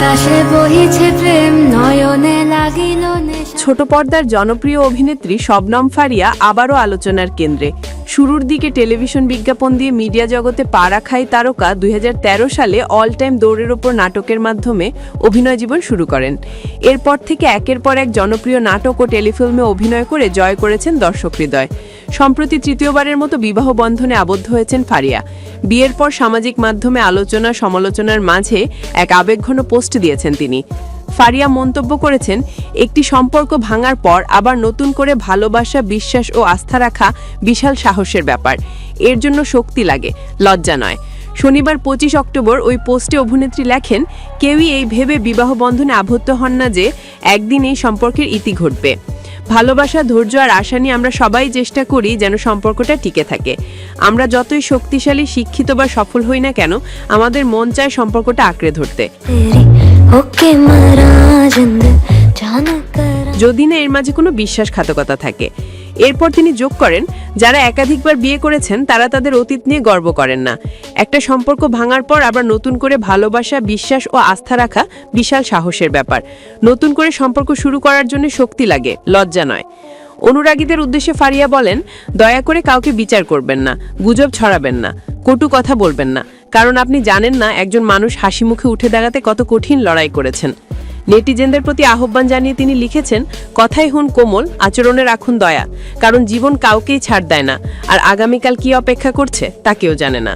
বাতাসে বহিছে প্রেম নয়নে লাগিল নেশা। ছোট পর্দার জনপ্রিয় অভিনেত্রী শবনম ফারিয়া আবারও আলোচনার কেন্দ্রে। শুরুর দিকে টেলিভিশন বিজ্ঞাপন দিয়ে মিডিয়া জগতে পা রাখাই তারকা 2013 সালে অল টাইম দৌড়ের ওপর নাটকের মাধ্যমে অভিনয় জীবন শুরু করেন। এরপর থেকে একের পর এক জনপ্রিয় নাটক ও টেলিফিল্মে অভিনয় করে জয় করেছেন দর্শক হৃদয়। সম্প্রতি তৃতীয়বারের মতো বিবাহ বন্ধনে আবদ্ধ হয়েছেন ফারিয়া। বিয়ের পর সামাজিক মাধ্যমে আলোচনা সমালোচনার মাঝে এক আবেগঘন পোস্ট দিয়েছেন তিনি। ফারিয়া মন্তব্য করেছেন, একটি সম্পর্ক ভাঙার পর আবার নতুন করে ভালোবাসা, বিশ্বাস ও আস্থা রাখা বিশাল সাহসের ব্যাপার। এর জন্য শক্তি লাগে, লজ্জা নয়। শনিবার 25 অক্টোবর ওই পোস্টে অভিনেত্রী লেখেন, কেউই এই ভেবে বিবাহ বন্ধনে আবদ্ধ হন না যে একদিন এই সম্পর্কের ইতি ঘটবে। ভালোবাসা, ধৈর্য আর আশা নিয়ে আমরা সবাই চেষ্টা করি যেন সম্পর্কটা টিকে থাকে। আমরা যতই শক্তিশালী, শিক্ষিত বা সফল হই না কেন, আমাদের মন চায় সম্পর্কটা আঁকড়ে ধরতে। যদি না এর মাঝে কোনো বিশ্বাসঘাতকতা থাকে। এরপর তিনি যোগ করেন, যারা একাধিকবার বিয়ে করেছেন তারা তাদের অতীত নিয়ে গর্ব করেন না। একটা সম্পর্ক ভাঙার পর আবার নতুন করে ভালোবাসা, বিশ্বাস ও আস্থা রাখা বিশাল সাহসের ব্যাপার। নতুন করে সম্পর্ক শুরু করার জন্য শক্তি লাগে, লজ্জা নয়। অনুরাগীদের উদ্দেশ্যে ফারিয়া বলেন, দয়া করে কাউকে বিচার করবেন না, গুজব ছড়াবেন না, কটু কথা বলবেন না, কারণ আপনি জানেন না একজন মানুষ হাসি মুখে উঠে দাঁড়াতে কত কঠিন লড়াই করেছেন। নেটিজেনদের প্রতি আহ্বান জানিয়ে তিনি লিখেছেন, কথাই হন কোমল, আচরণে রাখুন দয়া, কারণ জীবন কাউকেই ছাড় দেয় না, আর আগামীকাল কি অপেক্ষা করছে তা কেউ জানে না।